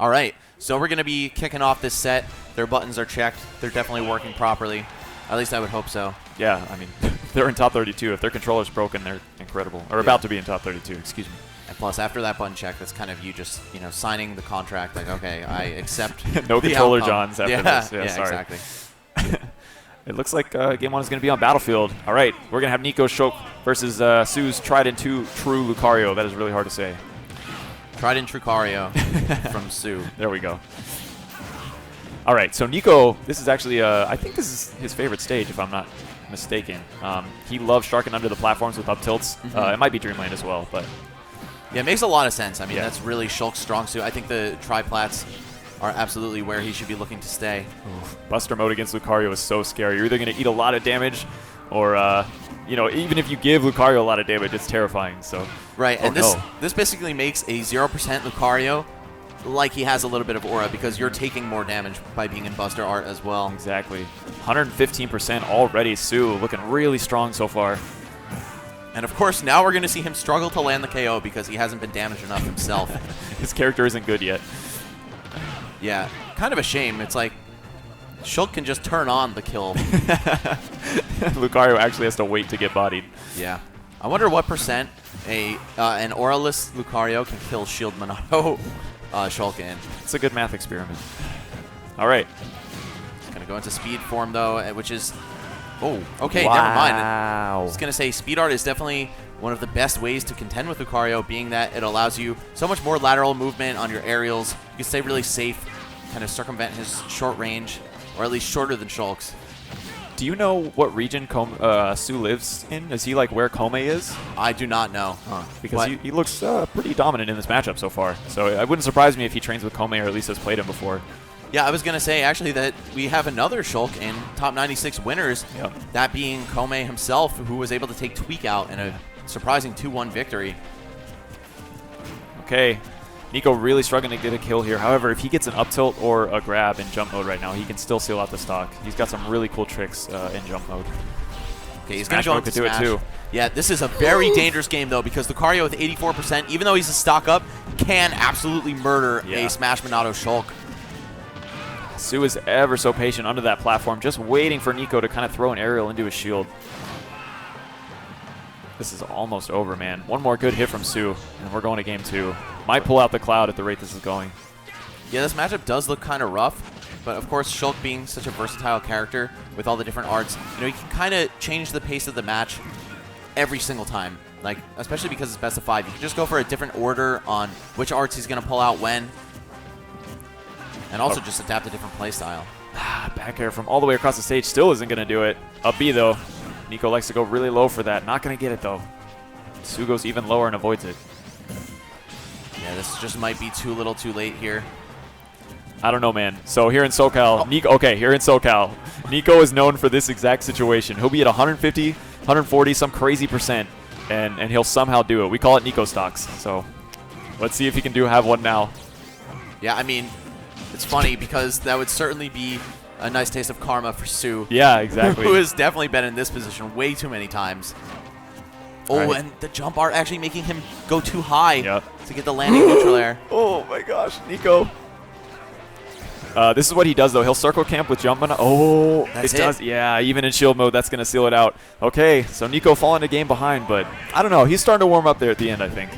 All right, so we're going to be kicking off this set. Their buttons are checked. They're definitely working properly. At least I would hope so. Yeah, I mean, they're in top 32. If their controller's broken, they're incredible. Or about to be in top 32, excuse me. And plus, after that button check, that's kind of you just, signing the contract. Like, okay, I accept No the controller outcome. Johns after this. Yeah, sorry. exactly. It looks like game 1 is going to be on Battlefield. All right, we're going to have Nicko Shulk versus Su's tried and true Lucario. That is really hard to say. Tried and true Lucario from Su. There we go. All right, so Nicko, this is actually, I think this is his favorite stage, if I'm not mistaken. He loves sharking under the platforms with up tilts. It might be Dreamland as well, but... Yeah, it makes a lot of sense. I mean, that's really Shulk's strong suit. I think the tri-plats are absolutely where he should be looking to stay. Oof. Buster mode against Lucario is so scary. You're either going to eat a lot of damage or, even if you give Lucario a lot of damage, it's terrifying. So right, and this basically makes a 0% Lucario like he has a little bit of aura because you're taking more damage by being in Buster Art as well. Exactly. 115% already. Su looking really strong so far. And of course, now we're going to see him struggle to land the KO because he hasn't been damaged enough himself. His character isn't good yet. Yeah, kind of a shame. It's like Shulk can just turn on the kill. Lucario actually has to wait to get bodied. Yeah. I wonder what percent an auraless Lucario can kill Shield Monado Shulk in. It's a good math experiment. All right. Going to go into speed form, though, which is... Oh, okay, wow. Never mind. I was going to say, speed art is definitely one of the best ways to contend with Lucario, being that it allows you so much more lateral movement on your aerials. You can stay really safe, kind of circumvent his short range, or at least shorter than Shulk's. Do you know what region Su lives in? Is he like where Kome is? I do not know. Because he looks pretty dominant in this matchup so far. So it wouldn't surprise me if he trains with Kome or at least has played him before. Yeah, I was going to say, actually, that we have another Shulk in top 96 winners, that being Kome himself, who was able to take Tweak out in a surprising 2-1 victory. Okay, Nicko really struggling to get a kill here. However, if he gets an up tilt or a grab in jump mode right now, he can still seal out the stock. He's got some really cool tricks in jump mode. Okay, he's going to go into Smash. do it too. Yeah, this is a very dangerous game, though, because Lucario with 84%, even though he's a stock up, can absolutely murder a Smash Monado Shulk. Su is ever so patient under that platform, just waiting for Nicko to kind of throw an aerial into his shield. This is almost over, man. One more good hit from Su, and we're going to game 2. Might pull out the cloud at the rate this is going. Yeah, this matchup does look kind of rough, but of course, Shulk being such a versatile character with all the different arts, he can kind of change the pace of the match every single time. Like, especially because it's best of 5. You can just go for a different order on which arts he's going to pull out when. And also just adapt a different playstyle. Back air from all the way across the stage still isn't going to do it. Up B, though. Nicko likes to go really low for that. Not going to get it, though. Su goes even lower and avoids it. Yeah, this just might be too little too late here. I don't know, man. So here in SoCal, here in SoCal, Nicko is known for this exact situation. He'll be at 150, 140, some crazy percent, and he'll somehow do it. We call it Nicko stocks. So let's see if he can have one now. Yeah, I mean... It's funny because that would certainly be a nice taste of karma for Su. Yeah, exactly. Who has definitely been in this position way too many times. Oh, right. And the jump art actually making him go too high to get the landing neutral air. Oh my gosh, Nicko. This is what he does, though. He'll circle camp with jump. Oh, it does. Yeah, even in shield mode, that's going to seal it out. Okay, so Nicko falling a game behind, but I don't know. He's starting to warm up there at the end, I think.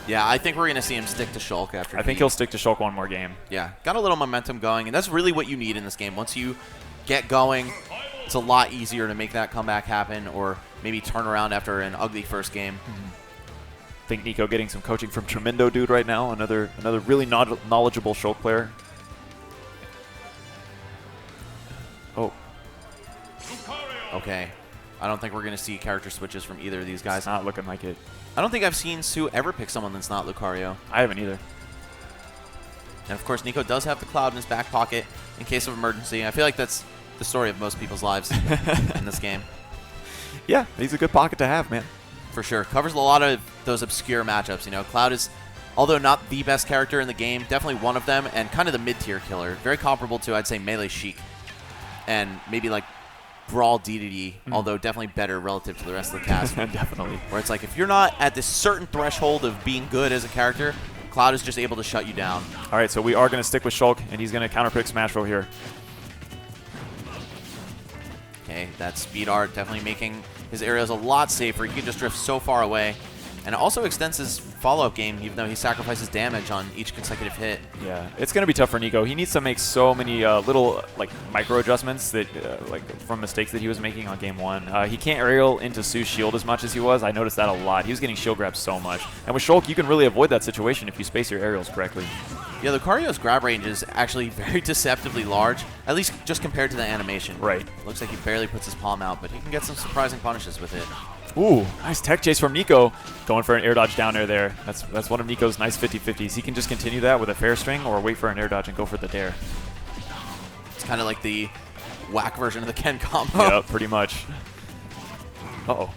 Yeah, I think we're going to see him stick to Shulk after. I think he'll stick to Shulk one more game. Yeah, got a little momentum going, and that's really what you need in this game. Once you get going, it's a lot easier to make that comeback happen or maybe turn around after an ugly first game. I think Nicko getting some coaching from Tremendo Dude right now, another really knowledgeable Shulk player. Oh. Okay. I don't think we're going to see character switches from either of these guys. It's not looking like it. I don't think I've seen Su ever pick someone that's not Lucario. I haven't either. And of course, Nicko does have the cloud in his back pocket in case of emergency. I feel like that's the story of most people's lives in this game. Yeah, he's a good pocket to have, man. For sure. Covers a lot of those obscure matchups. Cloud is, although not the best character in the game, definitely one of them, and kind of the mid-tier killer. Very comparable to, I'd say, Melee Sheik. And maybe like Brawl DDD, although definitely better relative to the rest of the cast. Definitely. Where it's like, if you're not at this certain threshold of being good as a character, Cloud is just able to shut you down. All right, so we are going to stick with Shulk, and he's going to counter pick Smashville here. Okay, that speed art definitely making his areas a lot safer. He can just drift so far away. And it also extends his follow-up game, even though he sacrifices damage on each consecutive hit. Yeah, it's going to be tough for Nicko. He needs to make so many little like micro adjustments that like from mistakes that he was making on game 1. He can't aerial into Su's shield as much as he was. I noticed that a lot. He was getting shield grabs so much. And with Shulk, you can really avoid that situation if you space your aerials correctly. Yeah, Lucario's grab range is actually very deceptively large, at least just compared to the animation. Right. Looks like he barely puts his palm out, but he can get some surprising punishes with it. Ooh, nice tech chase from Nicko. Going for an air dodge down air there. That's one of Nicko's nice 50-50s. He can just continue that with a fair string or wait for an air dodge and go for the dare. It's kind of like the whack version of the Ken combo. Yeah, pretty much. Uh-oh.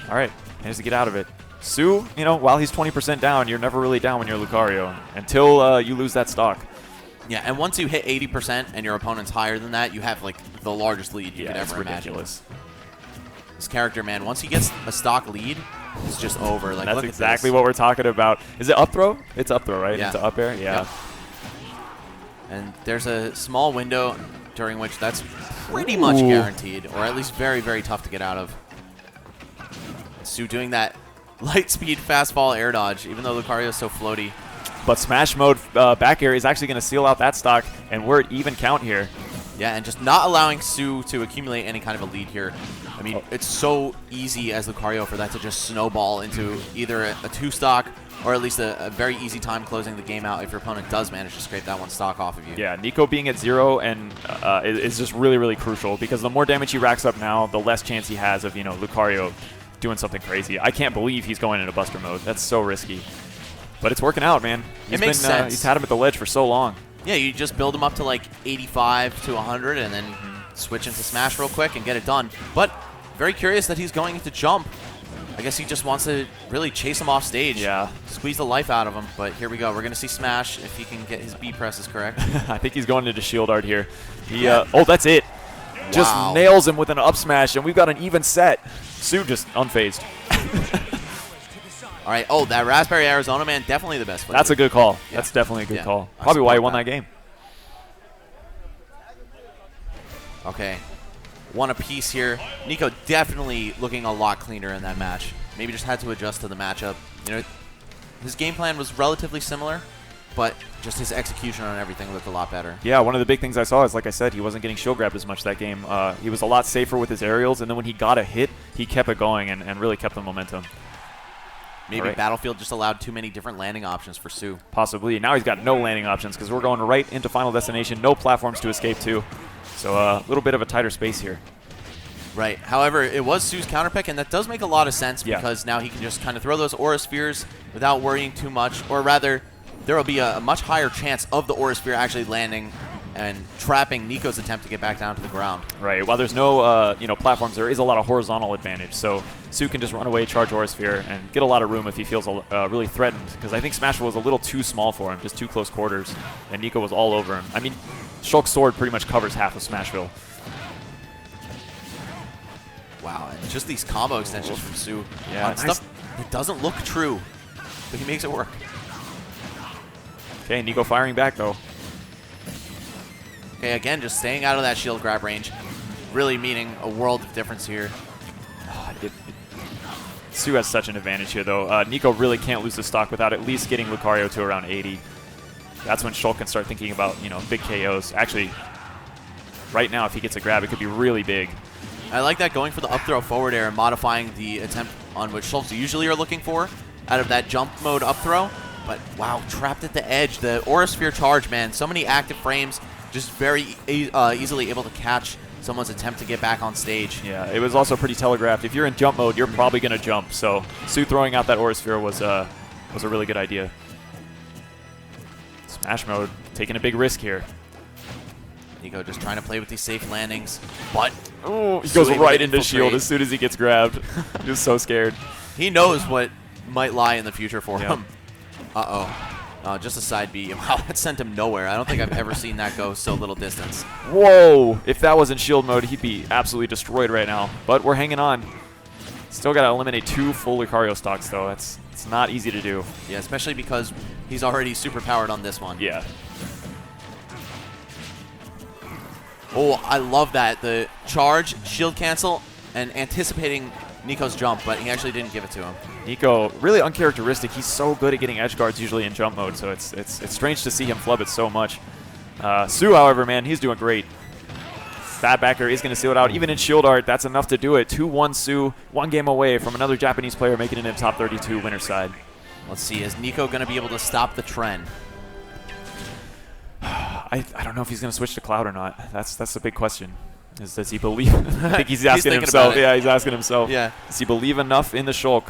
All right, he has to get out of it. Su, you know, while he's 20% down, you're never really down when you're Lucario until you lose that stock. Yeah, and once you hit 80% and your opponent's higher than that, you have like the largest lead you could ever imagine. Ridiculous. This character, man, once he gets a stock lead, it's just over. Like, that's look exactly at this. what we're talking about. Is it up throw? It's up throw, right? Yeah. Into up air? Yeah. Yep. And there's a small window during which that's pretty much guaranteed, or at least very, very tough to get out of. Su doing that light speed fastball air dodge, even though Lucario is so floaty. But Smash Mode back air is actually going to seal out that stock, and we're at even count here. Yeah, and just not allowing Su to accumulate any kind of a lead here. I mean, it's so easy as Lucario for that to just snowball into either a 2-stock or at least a very easy time closing the game out if your opponent does manage to scrape that 1 stock off of you. Yeah, Nicko being at 0 and is just really, really crucial because the more damage he racks up now, the less chance he has of, you know, Lucario doing something crazy. I can't believe he's going into Buster mode. That's so risky. But it's working out, man. It makes sense. He's had him at the ledge for so long. Yeah, you just build him up to like 85 to 100 and then switch into Smash real quick and get it done. But very curious that he's going into Jump. I guess he just wants to really chase him off stage. Yeah. Squeeze the life out of him. But here we go. We're going to see Smash if he can get his B presses correct. I think he's going into Shield Art here. Oh, that's it. Just nails him with an up smash, and we've got an even set. Su just unfazed. All right. Oh, that Raspberry Arizona, man, definitely the best flavor. That's a good call. Yeah. That's definitely a good call. I Probably why he support won that game. Okay. 1 apiece here. Nicko definitely looking a lot cleaner in that match. Maybe just had to adjust to the matchup. You know, his game plan was relatively similar, but just his execution on everything looked a lot better. Yeah, one of the big things I saw is, like I said, he wasn't getting shield grabbed as much that game. He was a lot safer with his aerials, and then when he got a hit, he kept it going and really kept the momentum. Maybe Battlefield just allowed too many different landing options for Su. Possibly. Now he's got no landing options because we're going right into Final Destination. No platforms to escape to. So a little bit of a tighter space here. Right. However, it was Su's counter pick, and that does make a lot of sense because now he can just kind of throw those Aura Spheres without worrying too much. Or rather, there will be a much higher chance of the Aura Sphere actually landing and trapping Nicko's attempt to get back down to the ground. Right. While there's no platforms, there is a lot of horizontal advantage. So Su can just run away, charge Aura Sphere, and get a lot of room if he feels really threatened. Because I think Smash was a little too small for him, just too close quarters, and Nicko was all over him. I mean, Shulk's sword pretty much covers half of Smashville. Wow, and just these combo extensions from Su. Yeah, on stuff that doesn't look true, but he makes it work. Okay, Nicko firing back, though. Okay, again, just staying out of that shield grab range, really meaning a world of difference here. Su has such an advantage here, though. Nicko really can't lose the stock without at least getting Lucario to around 80. That's when Shulk can start thinking about, big KOs. Actually, right now, if he gets a grab, it could be really big. I like that going for the up throw forward air and modifying the attempt on what Shulks usually are looking for out of that jump mode up throw. But wow, trapped at the edge. The Aura Sphere charge, man. So many active frames, just very easily able to catch someone's attempt to get back on stage. Yeah, it was also pretty telegraphed. If you're in jump mode, you're probably going to jump. So Su throwing out that Aura Sphere was a really good idea. Smash mode, taking a big risk here. Nicko just trying to play with these safe landings, but he goes right into shield as soon as he gets grabbed. Just so scared. He knows what might lie in the future for him. Uh-oh. Just a side B. Wow, that sent him nowhere. I don't think I've ever seen that go so little distance. Whoa! If that was in shield mode, he'd be absolutely destroyed right now. But we're hanging on. Still got to eliminate 2 full Lucario stocks, though. It's not easy to do. Yeah, especially because he's already super powered on this one. Yeah. Oh, I love that. The charge, shield cancel, and anticipating Nicko's jump, but he actually didn't give it to him. Nicko, really uncharacteristic. He's so good at getting edge guards usually in jump mode, so it's strange to see him flub it so much. Su, however, man, he's doing great. Fat backer is going to seal it out. Even in shield art, that's enough to do it. 2-1 Su, 1 game away from another Japanese player making it in top 32 winner side. Let's see, is Nicko going to be able to stop the trend? I don't know if he's going to switch to Cloud or not. That's the big question. Does he believe? I think he's asking himself. Yeah, he's asking himself. Yeah. Does he believe enough in the Shulk?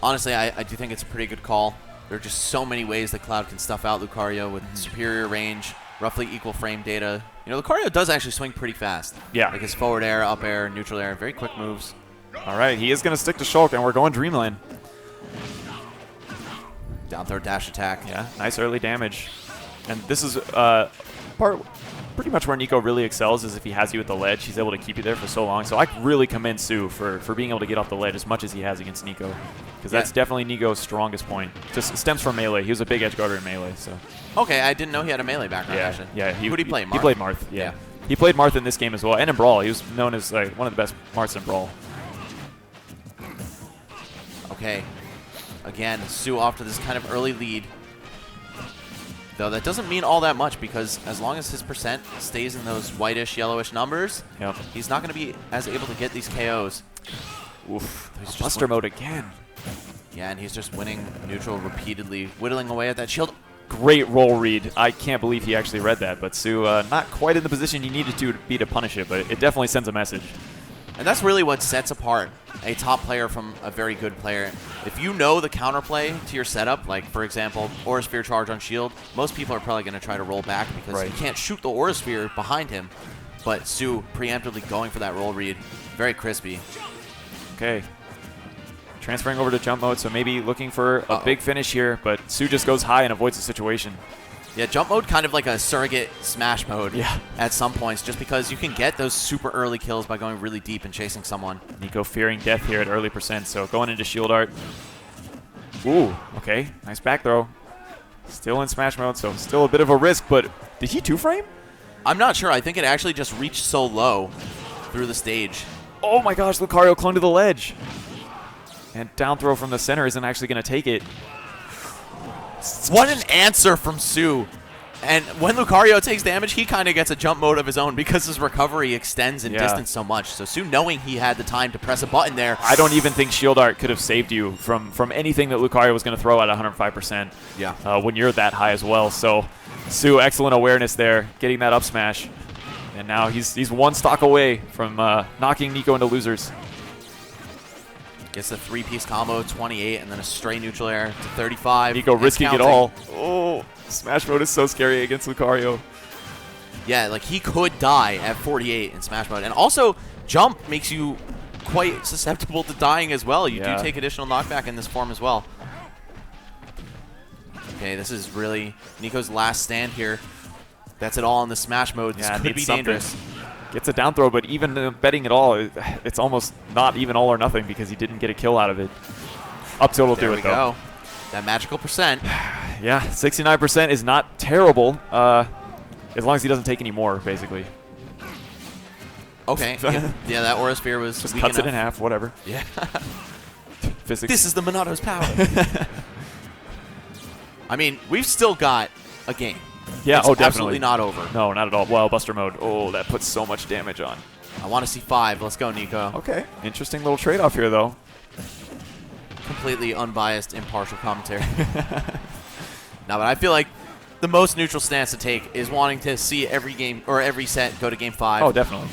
Honestly, I do think it's a pretty good call. There are just so many ways that Cloud can stuff out Lucario with superior range, roughly equal frame data. You know, Lucario does actually swing pretty fast. Yeah. Like his forward air, up air, neutral air, very quick moves. All right, he is going to stick to Shulk, and we're going Dreamland. Down throw dash attack. Yeah, nice early damage. And this is pretty much where Nicko really excels is if he has you at the ledge. He's able to keep you there for so long. So I really commend Su for being able to get off the ledge as much as he has against Nicko. Because that's definitely Nicko's strongest point. Just stems from melee. He was a big edge guarder in melee. So. Okay, I didn't know he had a melee background, actually. Yeah. Who did he play, Marth? He played Marth, yeah. He played Marth in this game as well, and in Brawl. He was known as like one of the best Marths in Brawl. Okay. Again, Su off to this kind of early lead. Though that doesn't mean all that much because as long as his percent stays in those whitish, yellowish numbers, he's not going to be as able to get these KOs. Oof. Buster mode again. Yeah, and he's just winning neutral repeatedly, whittling away at that shield. Great roll read. I can't believe he actually read that, but Su not quite in the position he needed to be to punish it, but it definitely sends a message. And that's really what sets apart a top player from a very good player. If you know the counterplay to your setup, like, for example, Aura Sphere charge on shield, most people are probably going to try to roll back because you can't shoot the Aura Sphere behind him. But Su preemptively going for that roll read, very crispy. Okay. Transferring over to jump mode, so maybe looking for a big finish here, but Su just goes high and avoids the situation. Yeah, jump mode kind of like a surrogate smash mode at some points, just because you can get those super early kills by going really deep and chasing someone. Nicko fearing death here at early percent, so going into shield art. Ooh, okay, nice back throw. Still in smash mode, so still a bit of a risk, but did he two-frame? I'm not sure. I think it actually just reached so low through the stage. Oh my gosh, Lucario clung to the ledge. And down throw from the center isn't actually going to take it. What an answer from Su. And when Lucario takes damage, he kind of gets a jump mode of his own because his recovery extends in distance so much. So Su, knowing he had the time to press a button there. I don't even think shield art could have saved you from anything that Lucario was going to throw at 105% when you're that high as well. So Su, excellent awareness there, getting that up smash. And now he's one stock away from knocking Nicko into losers. Gets the three-piece combo, 28, and then a stray neutral air to 35. Nicko risking it all. Oh, Smash mode is so scary against Lucario. Yeah, like he could die at 48 in Smash mode. And also, jump makes you quite susceptible to dying as well. You do take additional knockback in this form as well. Okay, this is really Nicko's last stand here. That's it all in the Smash mode. This could be dangerous. Gets a down throw, but even betting it all, it's almost not even all or nothing because he didn't get a kill out of it. Up tilt will do it, though. There we go. That magical percent. Yeah, 69% is not terrible, as long as he doesn't take any more, basically. Okay. Yeah, that Aura Sphere was just weak cuts enough. it in half, whatever. Yeah. Physics. This is the Monato's power. I mean, we've still got a game. Yeah, it's definitely. Absolutely not over. No, not at all. Well, Buster mode. Oh, that puts so much damage on. I want to see 5. Let's go, Nicko. Okay. Interesting little trade-off here, though. Completely unbiased, impartial commentary. No, but I feel like the most neutral stance to take is wanting to see every game or every set go to game 5. Oh, definitely.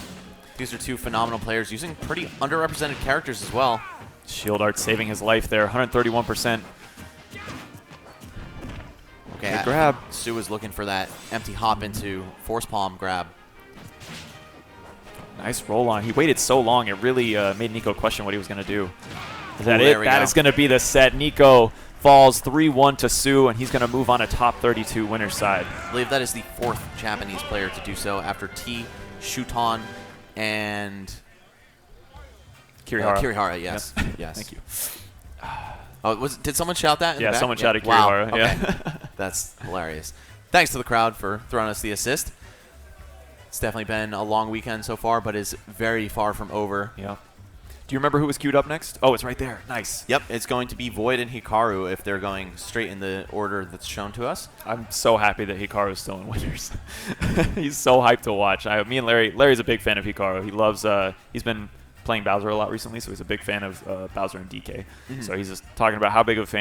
These are two phenomenal players using pretty underrepresented characters as well. Shield art saving his life there, 131%. Okay, good grab. Su is looking for that empty hop into force palm grab. Nice roll on. He waited so long, it really made Nicko question what he was going to do. Is that it? That is going to be the set. Nicko falls 3-1 to Su, and he's going to move on to top 32 winner's side. I believe that is the 4th Japanese player to do so after T, Shuton, and Kirihara. Kirihara, yes. Yep. Yes. Thank you. Oh, did someone shout that in the back? Someone shouted Wow. Kirihara. Okay. Yeah. That's hilarious. Thanks to the crowd for throwing us the assist. It's definitely been a long weekend so far, but is very far from over. Yeah. Do you remember who was queued up next? Oh, it's right there. Nice. Yep, it's going to be Void and Hikaru if they're going straight in the order that's shown to us. I'm so happy that Hikaru is still in winners. He's so hyped to watch. Me and Larry's a big fan of Hikaru. He loves. He's been playing Bowser a lot recently, so he's a big fan of Bowser and DK. So he's just talking about how big of a fan